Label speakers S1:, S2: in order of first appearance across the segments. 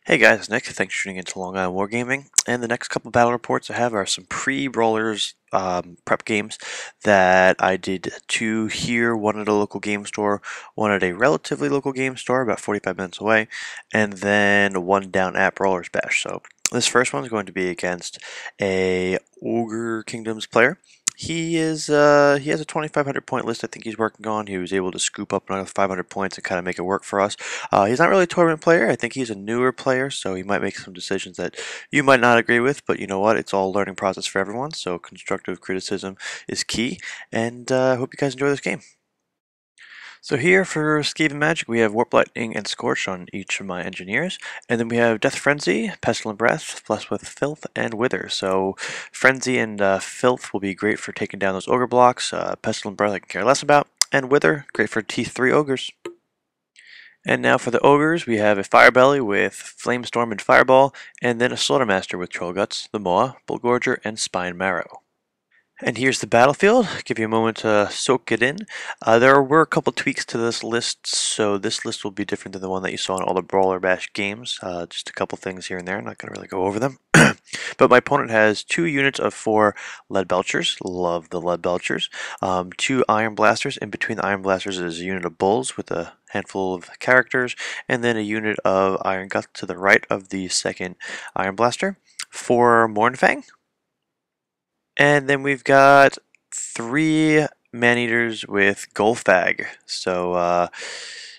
S1: Hey guys, it's Nick. Thanks for tuning into Long Island Wargaming. And the next couple battle reports I have are some pre-Brawlers prep games that I did two here, one at a local game store, one at a relatively local game store about 45 minutes away, and then one down at Brawlers Bash. So this first one is going to be against a Ogre Kingdoms player. He has a 2,500 point list I think he's working on. He was able to scoop up another 500 points and kind of make it work for us. He's not really a tournament player. I think he's a newer player, so he might make some decisions that you might not agree with, but you know what? It's all a learning process for everyone, so constructive criticism is key, and I hope you guys enjoy this game. So here for Skaven Magic, we have Warp Lightning and Scorch on each of my engineers, and then we have Death Frenzy, Pestilent Breath, plus with Filth and Wither. So Frenzy and Filth will be great for taking down those Ogre blocks. Pestilent Breath I can care less about, and Wither, great for T3 Ogres. And now for the Ogres, we have a Firebelly with Flamestorm and Fireball, and then a Slaughtermaster with Troll Guts, the Moa, Bullgorger, and Spine Marrow. And here's the battlefield. Give you a moment to soak it in. There were a couple tweaks to this list, so this list will be different than the one that you saw in all the Brawler Bash games. Just a couple things here and there. I'm not going to really go over them. But my opponent has 2 units of 4 Lead Belchers. Love the Lead Belchers. 2 Iron Blasters. In between the Iron Blasters is a unit of Bulls with a handful of characters, and then a unit of Iron Guts to the right of the second Iron Blaster. 4 Mornfang. And then we've got 3 Maneaters with Golfag. So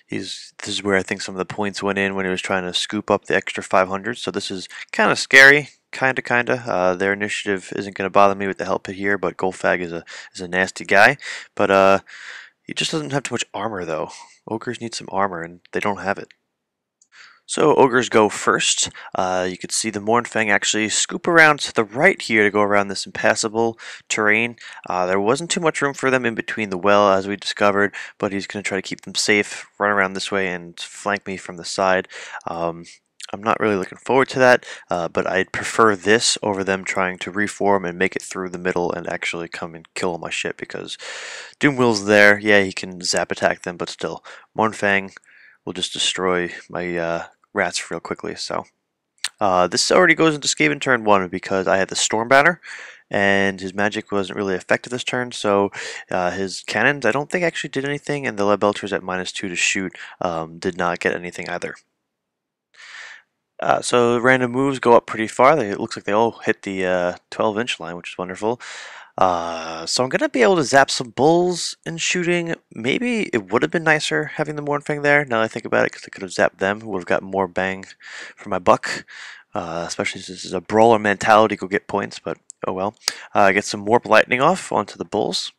S1: this is where I think some of the points went in when he was trying to scoop up the extra 500. So this is kind of scary, kinda. Their initiative isn't going to bother me with the help here, but Golfag is a nasty guy. But he just doesn't have too much armor though. Ogres need some armor, and they don't have it. So Ogres go first. You could see the Mornfang actually scoop around to the right here to go around this impassable terrain. There wasn't too much room for them in between the well, as we discovered, but he's going to try to keep them safe, run around this way, and flank me from the side. I'm not really looking forward to that, but I'd prefer this over them trying to reform and make it through the middle and actually come and kill all my shit, because Doomwheel's there. Yeah, he can zap attack them, but still, Mornfang will just destroy my rats real quickly. So this already goes into Skaven turn 1 because I had the Storm Banner and his magic wasn't really effective this turn, so his cannons I don't think actually did anything, and the Lead Belchers at -2 to shoot did not get anything either. So random moves go up pretty far. It looks like they all hit the 12-inch line, which is wonderful. So I'm going to be able to zap some bulls in shooting. Maybe it would have been nicer having the Mornfang there, now that I think about it, because I could have zapped them. Would have got more bang for my buck. Especially since this is a brawler mentality, go get points, but oh well. I get some Warp Lightning off onto the bulls.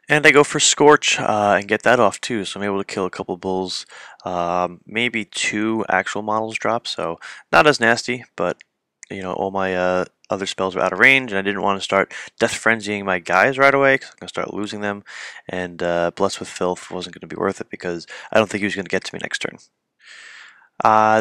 S1: And I go for Scorch and get that off too, so I'm able to kill a couple bulls. Maybe 2 actual models drop, so not as nasty, but you know, all my other spells were out of range, and I didn't want to start Death Frenzying my guys right away because I'm going to start losing them, and Bless with Filth wasn't going to be worth it because I don't think he was going to get to me next turn.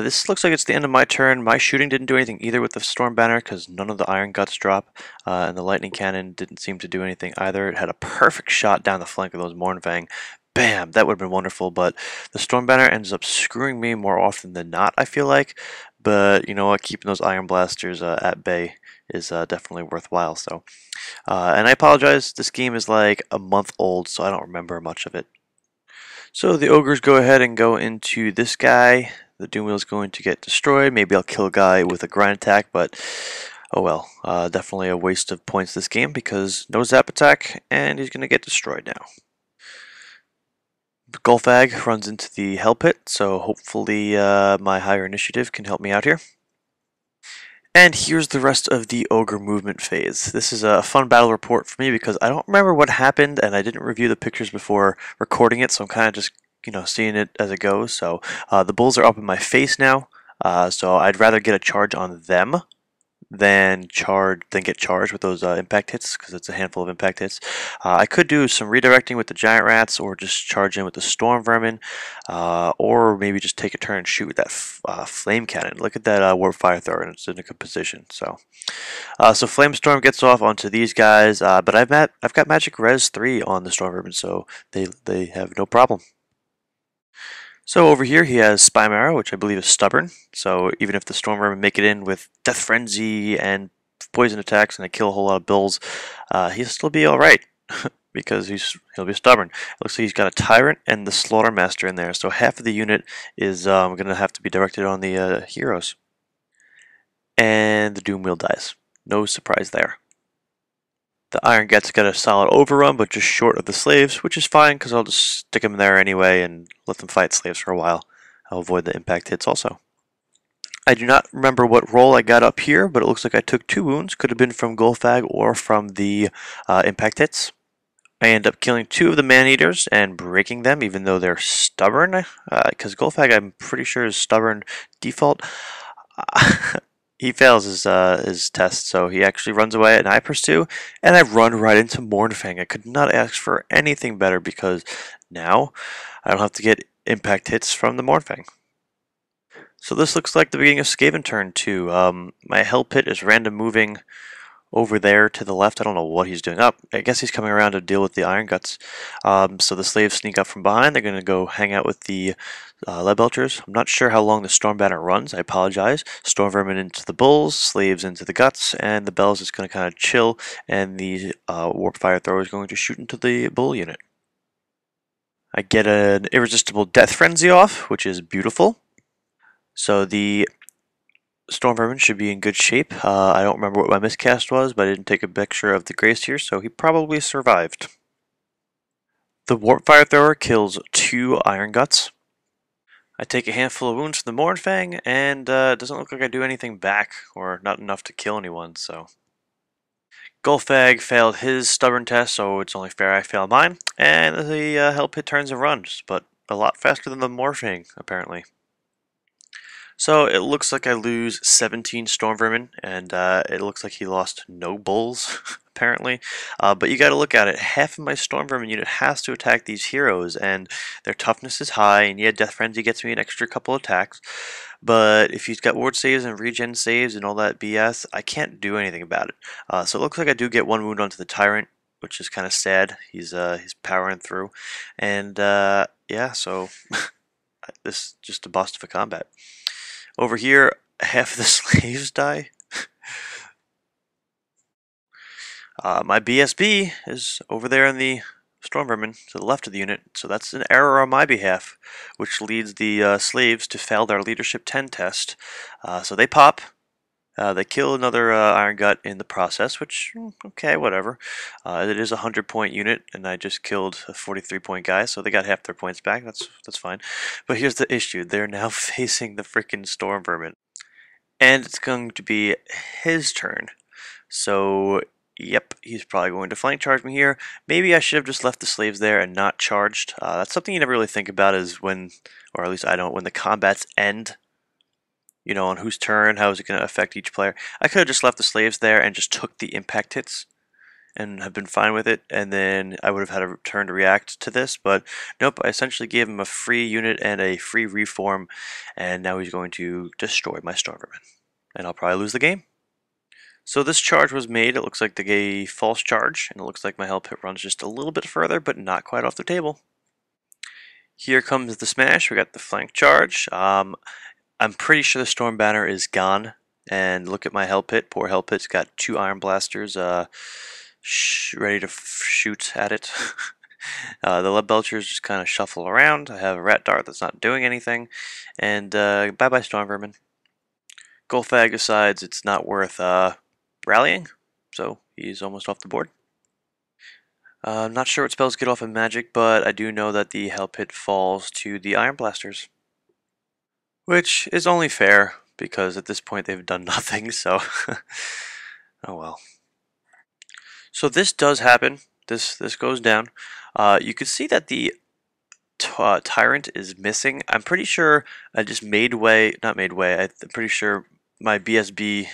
S1: This looks like it's the end of my turn. My shooting didn't do anything either with the Storm Banner because none of the Iron Guts drop, and the Lightning Cannon didn't seem to do anything either. It had a perfect shot down the flank of those Mornfang. Bam! That would have been wonderful, but the Storm Banner ends up screwing me more often than not, I feel like. But you know what? Keeping those Iron Blasters at bay is definitely worthwhile. So, and I apologize. This game is like a month old, so I don't remember much of it. So the Ogres go ahead and go into this guy. The Doomwheel is going to get destroyed. Maybe I'll kill a guy with a grind attack, but oh well. Definitely a waste of points this game because no zap attack, and he's going to get destroyed now. Golfag runs into the Hell Pit, so hopefully my higher initiative can help me out here. And here's the rest of the Ogre movement phase. This is a fun battle report for me because I don't remember what happened, and I didn't review the pictures before recording it, so I'm kind of just seeing it as it goes. So the bulls are up in my face now, so I'd rather get a charge on them than get charged with those impact hits, because it's a handful of impact hits. I could do some redirecting with the giant rats, or just charge in with the storm vermin, or maybe just take a turn and shoot with that flame cannon. Look at that warp fire thrower, and it's in a good position. So flame storm gets off onto these guys, but I've got magic res 3 on the storm vermin, so they have no problem. So over here he has Spy Marrow, which I believe is stubborn. So even if the Storm Vermin make it in with Death Frenzy and poison attacks and they kill a whole lot of bills, he'll still be alright. Because he'll be stubborn. It looks like he's got a Tyrant and the Slaughtermaster in there, so half of the unit is going to have to be directed on the heroes. And the Doom Wheel dies. No surprise there. The Iron Gut's got a solid overrun, but just short of the slaves, which is fine because I'll just stick them there anyway and let them fight slaves for a while. I'll avoid the impact hits also. I do not remember what roll I got up here, but it looks like I took 2 wounds. Could have been from Gulfag or from the impact hits. I end up killing 2 of the man-eaters and breaking them, even though they're stubborn. Because Gulfag, I'm pretty sure, is stubborn default. He fails his test, so he actually runs away, and I pursue, and I run right into Mournfang. I could not ask for anything better because now I don't have to get impact hits from the Mournfang. So this looks like the beginning of Skaven turn 2. My Hell Pit is random moving over there to the left. I don't know what he's doing up. I guess he's coming around to deal with the Iron Guts. So the slaves sneak up from behind. They're going to go hang out with the Lead Belchers. I'm not sure how long the Storm Banner runs. I apologize. Storm Vermin into the Bulls, slaves into the Guts, and the Bells is going to kind of chill, and the Warp Fire Thrower is going to shoot into the Bull unit. I get an Irresistible Death Frenzy off, which is beautiful. So the Storm Vermin should be in good shape. I don't remember what my miscast was, but I didn't take a picture of the Grace here, so he probably survived. The Warp Fire Thrower kills 2 Iron Guts. I take a handful of wounds from the Mournfang, and it doesn't look like I do anything back, or not enough to kill anyone, so. Gulfag failed his stubborn test, so it's only fair I fail mine, and the Hell Pit turns and runs, but a lot faster than the Mournfang, apparently. So it looks like I lose 17 Storm Vermin, and it looks like he lost no Bulls, apparently. But you gotta look at it. Half of my Storm Vermin unit has to attack these heroes, and their toughness is high, and yeah, Death Frenzy gets me an extra couple attacks. But if he's got ward saves and regen saves and all that BS, I can't do anything about it. So it looks like I do get 1 wound onto the Tyrant, which is kind of sad. He's powering through. And yeah, so this is just a bust of a combat. Over here, half of the slaves die. My BSB is over there in the Storm Vermin to the left of the unit, so that's an error on my behalf, which leads the slaves to fail their Leadership 10 test. So they pop. They kill another Iron Gut in the process, which, okay, whatever. It is a 100-point unit, and I just killed a 43-point guy, so they got half their points back. That's fine. But here's the issue. They're now facing the freaking Storm Vermin. And it's going to be his turn. So, yep, he's probably going to flank charge me here. Maybe I should have just left the slaves there and not charged. That's something you never really think about is when, or at least I don't, when the combats end. You know, on whose turn, how is it going to affect each player. I could have just left the slaves there and just took the impact hits and have been fine with it, and then I would have had a turn to react to this, but nope, I essentially gave him a free unit and a free reform, and now he's going to destroy my Storm Vermin, and I'll probably lose the game. So this charge was made. It looks like they gave false charge, and it looks like my Hell Pit runs just a little bit further, but not quite off the table. Here comes the smash. We got the flank charge. I'm pretty sure the Storm Banner is gone. And look at my Hell Pit. Poor Hell Pit's got 2 Iron Blasters ready to shoot at it. The Lead Belchers just kind of shuffle around. I have a Rat Dart that's not doing anything. And bye-bye Storm Vermin. Gulfag decides it's not worth rallying, so he's almost off the board. I'm not sure what spells get off in Magic, but I do know that the Hell Pit falls to the Iron Blasters. Which is only fair, because at this point they've done nothing, so oh well. So this does happen. This goes down. You can see that the Tyrant is missing. I'm pretty sure I just made way, not made way, I'm pretty sure my BSB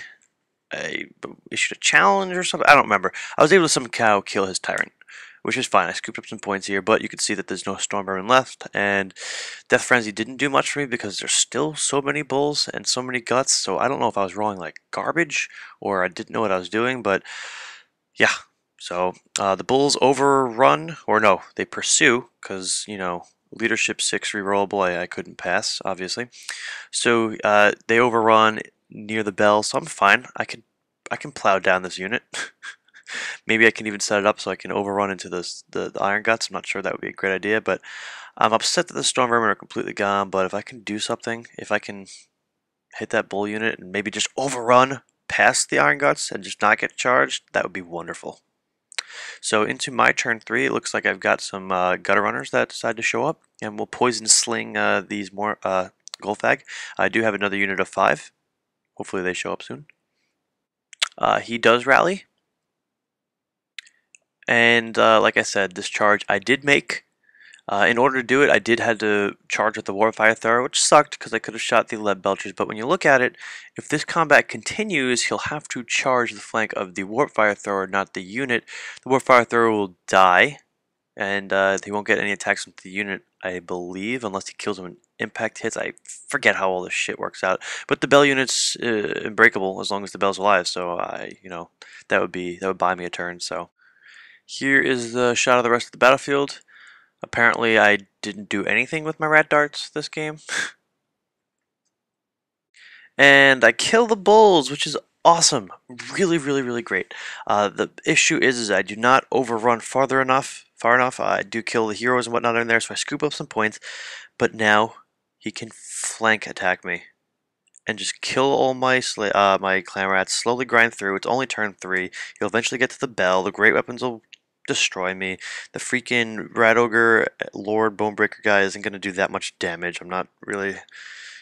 S1: issued a challenge or something. I don't remember. I was able to somehow kill his Tyrant, which is fine. I scooped up some points here, but you can see that there's no Storm Vermin left, and Death Frenzy didn't do much for me because there's still so many Bulls and so many Guts, so I don't know if I was rolling like garbage or I didn't know what I was doing, but yeah. So the Bulls overrun, or no, they pursue, because, you know, Leadership 6 rerollable, I couldn't pass, obviously. So they overrun near the bell, so I'm fine. I can plow down this unit. Maybe I can even set it up so I can overrun into the Iron Guts. I'm not sure that would be a great idea, but I'm upset that the Storm Vermin are completely gone. But if I can do something, if I can hit that bull unit and maybe just overrun past the Iron Guts and just not get charged, that would be wonderful. So into my turn 3, it looks like I've got some gutter runners that decide to show up, and we'll poison sling these more Golfag. I do have another unit of 5. Hopefully they show up soon. He does rally, and like I said, this charge I did make. In order to do it, I did have to charge with the Warfire Thrower, which sucked because I could have shot the Lead Belchers. But when you look at it, if this combat continues, he'll have to charge the flank of the Warfire Thrower, not the unit. The Warfire Thrower will die, and he won't get any attacks with the unit, I believe, unless he kills him in impact hits. I forget how all this shit works out. But the Bell unit's unbreakable as long as the Bell's alive, so that would buy me a turn. So here is the shot of the rest of the battlefield. Apparently I didn't do anything with my rat darts this game. And I kill the bulls, which is awesome. Really, really, really great. The issue is I do not overrun far enough. I do kill the heroes and whatnot in there, so I scoop up some points. But now he can flank attack me and just kill all my my clan rats. Slowly grind through. It's only turn 3. He'll eventually get to the bell. The great weapons will destroy me. The freaking Rat Ogre Lord Bonebreaker guy isn't going to do that much damage. I'm not really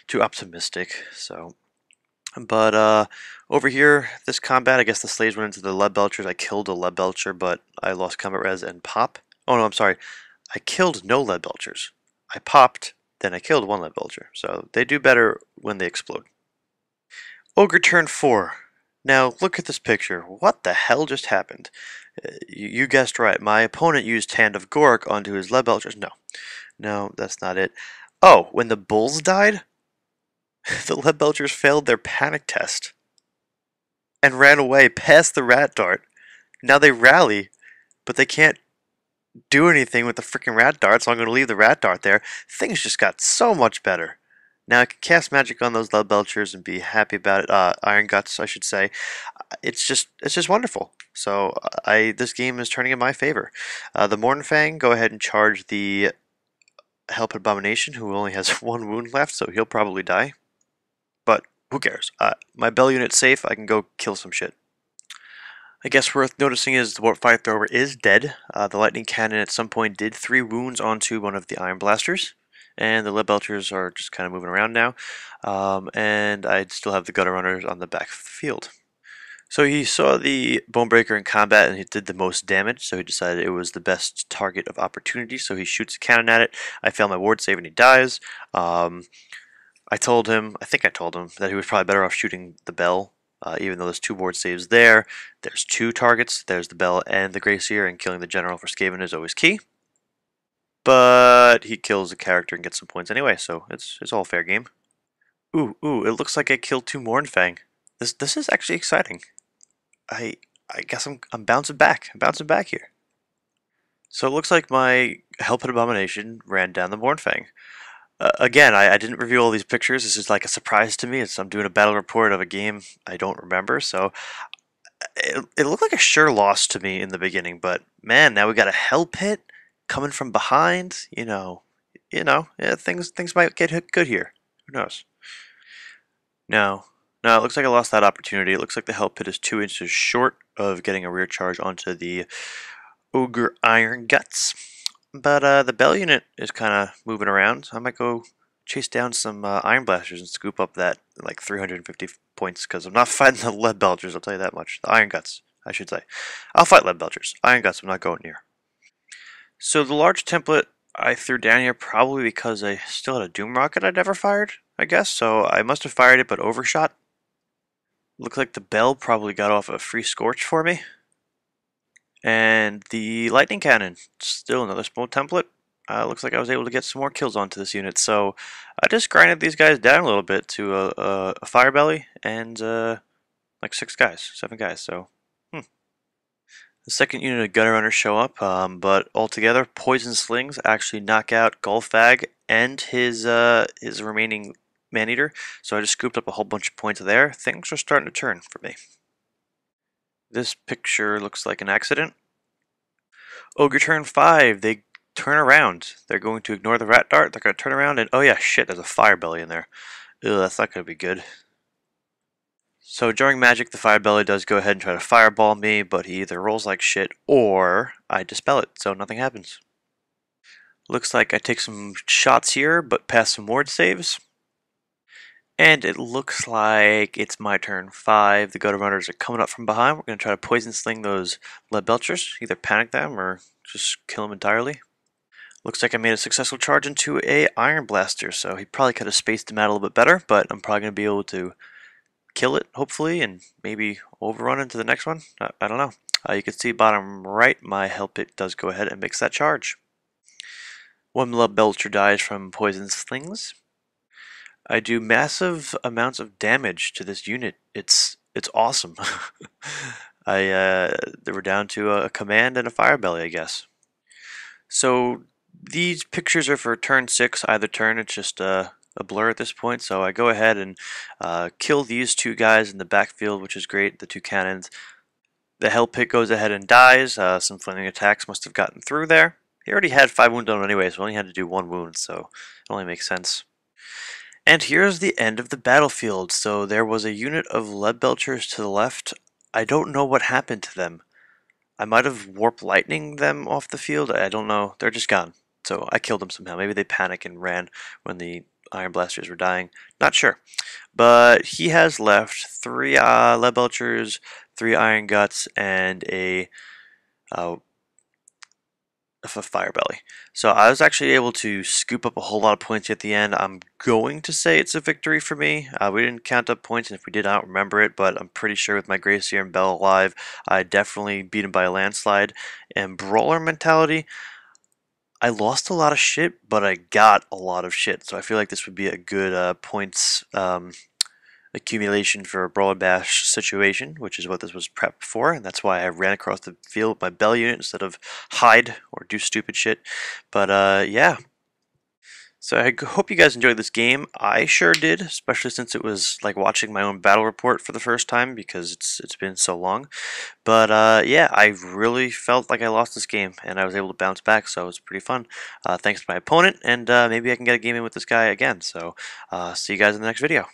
S1: too optimistic. So, but over here, this combat, I guess the slaves went into the Lead Belchers. I killed a Lead Belcher, but I lost combat res and pop. Oh no, I'm sorry. I killed no Lead Belchers. I popped, then I killed one Lead Belcher. So they do better when they explode. Ogre turn 4. Now look at this picture. What the hell just happened? You guessed right. My opponent used Hand of Gork onto his Lead Belchers. No, that's not it. Oh, when the bulls died, the Lead Belchers failed their panic test and ran away past the rat dart. Now they rally, but they can't do anything with the freaking rat dart, so I'm going to leave the rat dart there. Things just got so much better. Now I can cast magic on those Lead Belchers and be happy about it. Iron Guts, I should say. It's just wonderful. So this game is turning in my favor. The Mornfang, go ahead and charge the Help Abomination, who only has 1 wound left, so he'll probably die. But who cares? My Bell unit's safe. I can go kill some shit. I guess worth noticing is the Warfire Thrower is dead. The Lightning Cannon at some point did 3 wounds onto one of the Iron Blasters. And the Lead Belchers are just kind of moving around now. And I still have the Gutter Runners on the back field. So he saw the Bonebreaker in combat and he did the most damage, so he decided it was the best target of opportunity, so he shoots a cannon at it. I fail my ward save and he dies. I think I told him that he was probably better off shooting the Bell, even though there's 2 ward saves there. There's 2 targets, there's the Bell and the Gracier, and killing the General for Skaven is always key. But he kills the character and gets some points anyway, so it's all fair game. Ooh, it looks like I killed 2 Mornfang. This is actually exciting. I guess I'm bouncing back. I'm bouncing back here. So it looks like my Help and Abomination ran down the Mornfang. Again, I didn't review all these pictures. This is like a surprise to me. I'm doing a battle report of a game I don't remember, so it looked like a sure loss to me in the beginning. But man, now we got a Hell Pit coming from behind. Yeah, things might get good here. Who knows? No, it looks like I lost that opportunity. It looks like the Hell Pit is 2 inches short of getting a rear charge onto the Ogre Iron Guts. But the Bell unit is kind of moving around. I might go chase down some Iron Blasters and scoop up that like 350 points, because I'm not fighting the Lead Belchers, I'll tell you that much. The Iron Guts, I should say. I'll fight Lead Belchers. Iron Guts I'm not going near. So the large template I threw down here probably because I still had a Doom Rocket I'd never fired, I guess. So I must have fired it but overshot. Looked like the Bell probably got off a free Scorch for me. And the Lightning Cannon, still another small template. Looks like I was able to get some more kills onto this unit. So I just grinded these guys down a little bit to a Fire Belly and like 7 guys. So The second unit of gunner runners show up, but altogether, poison slings actually knock out Golfag and his remaining man-eater. So I just scooped up a whole bunch of points there. Things are starting to turn for me. This picture looks like an accident. Ogre turn 5, they turn around. They're going to ignore the rat dart. They're going to turn around and, oh yeah, shit, there's a fire belly in there. Ew, that's not going to be good. So during magic, the fire belly does go ahead and try to fireball me, but he either rolls like shit or I dispel it, so nothing happens. Looks like I take some shots here, but pass some ward saves. And it looks like it's my turn 5. The Gutter Runners are coming up from behind. We're going to try to poison sling those lead belchers, either panic them or just kill them entirely. Looks like I made a successful charge into a Iron Blaster, so he probably could have spaced him out a little bit better, but I'm probably going to be able to kill it, hopefully, and maybe overrun into the next one. I don't know. You can see bottom right, my Hell Pit does go ahead and makes that charge. One lead belcher dies from poison slings. I do massive amounts of damage to this unit. It's awesome. They were down to a command and a fire belly, I guess. So these pictures are for turn 6. Either turn, it's just a blur at this point. So I go ahead and kill these two guys in the backfield, which is great. The two cannons. The Hell Pit goes ahead and dies. Some flaming attacks must have gotten through there. He already had 5 wounds on him anyway, so only had to do 1 wound, so it only makes sense. And here's the end of the battlefield. So there was a unit of lead belchers to the left. I don't know what happened to them. I might have warp lightning them off the field. I don't know. They're just gone. So I killed them somehow. Maybe they panicked and ran when the Iron Blasters were dying. Not sure. But he has left 3 lead belchers, 3 iron guts, and a fire belly. So I was actually able to scoop up a whole lot of points at the end. I'm going to say it's a victory for me. We didn't count up points, and if we did, I don't remember it, but I'm pretty sure with my Gracier and Bell alive, I definitely beat him by a landslide. And Brawler mentality, I lost a lot of shit, but I got a lot of shit. So I feel like this would be a good points accumulation for a Brawler Bash situation, which is what this was prepped for, and that's why I ran across the field with my Bell unit instead of hide or do stupid shit. But yeah. So I hope you guys enjoyed this game. I sure did, especially since it was like watching my own battle report for the first time because it's been so long. But yeah, I really felt like I lost this game, and I was able to bounce back, so it was pretty fun. Thanks to my opponent, and maybe I can get a game in with this guy again. So see you guys in the next video.